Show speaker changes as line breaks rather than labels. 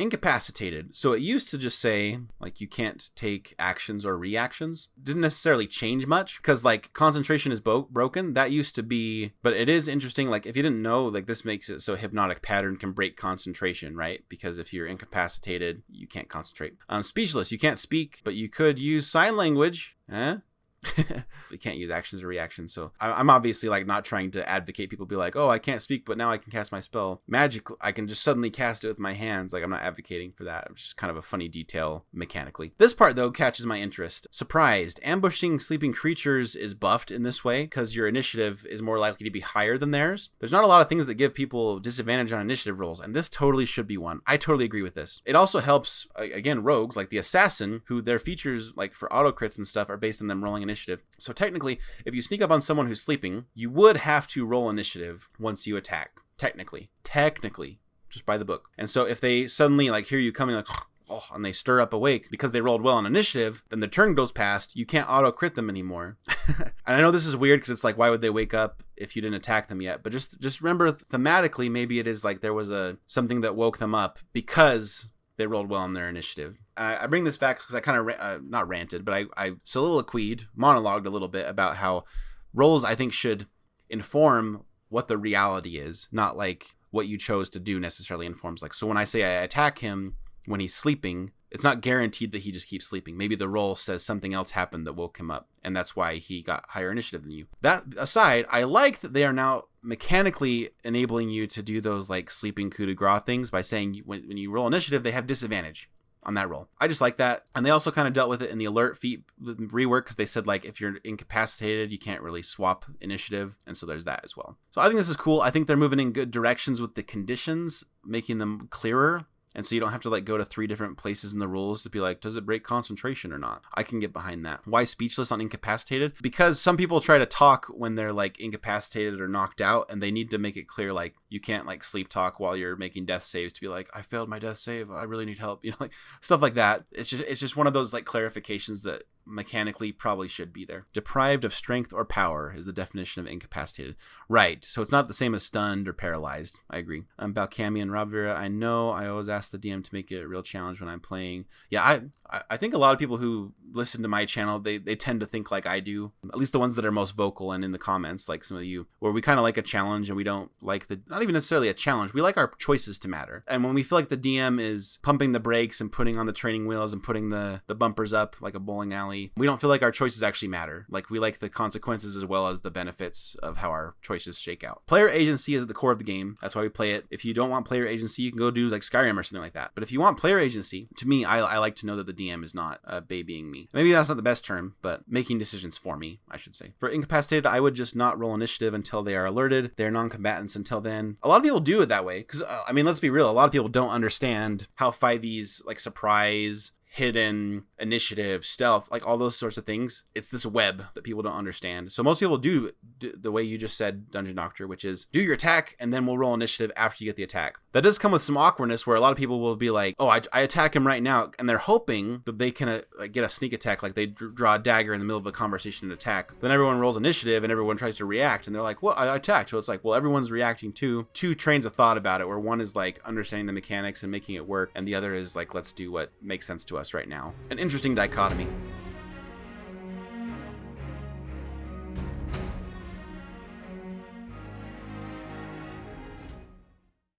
Incapacitated. So it used to just say, like, you can't take actions or reactions. Didn't necessarily change much, because, like, concentration is broken. That used to be, but it is interesting, like, if you didn't know, like, this makes it so hypnotic pattern can break concentration, right? Because if you're incapacitated, you can't concentrate. Speechless, you can't speak, but you could use sign language. We can't use actions or reactions. So I'm obviously like not trying to advocate people be like, oh, I can't speak, but now I can cast my spell magically. I can just suddenly cast it with my hands. Like, I'm not advocating for that. It's just kind of a funny detail mechanically. This part though catches my interest. Surprised. Ambushing sleeping creatures is buffed in this way because your initiative is more likely to be higher than theirs. There's not a lot of things that give people disadvantage on initiative rolls, and this totally should be one. I totally agree with this. It also helps, again, rogues like the assassin, who their features like for auto crits and stuff are based on them rolling initiative. So technically, if you sneak up on someone who's sleeping, you would have to roll initiative once you attack. Technically, just by the book. And so if they suddenly like hear you coming, like, oh, and they stir up awake because they rolled well on initiative, then the turn goes past, you can't auto crit them anymore. And I know this is weird because it's like, why would they wake up if you didn't attack them yet? But just remember thematically, maybe it is like there was something that woke them up because they rolled well on their initiative. I bring this back because I kind of, not ranted, but I soliloquied, monologued a little bit about how rolls, I think, should inform what the reality is, not like what you chose to do necessarily informs. Like, so when I say I attack him when he's sleeping, it's not guaranteed that he just keeps sleeping. Maybe the roll says something else happened that woke him up, and that's why he got higher initiative than you. That aside, I like that they are now mechanically enabling you to do those like sleeping coup de grace things by saying when you roll initiative, they have disadvantage on that roll. I just like that. And they also kind of dealt with it in the alert feat rework because they said like if you're incapacitated, you can't really swap initiative. And so there's that as well. So I think this is cool. I think they're moving in good directions with the conditions, making them clearer. And so you don't have to like go to 3 different places in the rules to be like, does it break concentration or not? I can get behind that. Why speechless on incapacitated? Because some people try to talk when they're like incapacitated or knocked out, and they need to make it clear like you can't like sleep talk while you're making death saves to be like, I failed my death save, I really need help, you know, like stuff like that. It's just one of those like clarifications that mechanically probably should be there. Deprived of strength or power is the definition of incapacitated. Right. So it's not the same as stunned or paralyzed. I agree. Balcami and Rob Vera, I know I always ask the DM to make it a real challenge when I'm playing. Yeah, I think a lot of people who listen to my channel, they tend to think like I do, at least the ones that are most vocal and in the comments, like some of you, where we kind of like a challenge and we don't like not even necessarily a challenge. We like our choices to matter. And when we feel like the DM is pumping the brakes and putting on the training wheels and putting the bumpers up like a bowling alley, we don't feel like our choices actually matter. Like we like the consequences as well as the benefits of how our choices shake out. Player agency is at the core of the game. That's why we play it. If you don't want player agency, you can go do like Skyrim or something like that. But if you want player agency, to me, I like to know that the DM is not babying me. Maybe that's not the best term, but making decisions for me, I should say. For incapacitated, I would just not roll initiative until they are alerted. They're non-combatants until then. A lot of people do it that way because, I mean, let's be real. A lot of people don't understand how 5e's like surprise, hidden, initiative, stealth, like all those sorts of things. It's this web that people don't understand. So most people do the way you just said, Dungeon Doctor, which is do your attack and then we'll roll initiative after you get the attack. That does come with some awkwardness where a lot of people will be like, oh, I attack him right now, and they're hoping that they can get a sneak attack, like they draw a dagger in the middle of a conversation and attack. Then everyone rolls initiative and everyone tries to react, and they're like, well, I attacked. So it's like, well, everyone's reacting to 2 trains of thought about it, where one is like understanding the mechanics and making it work, and the other is like, let's do what makes sense to us right now. An interesting dichotomy.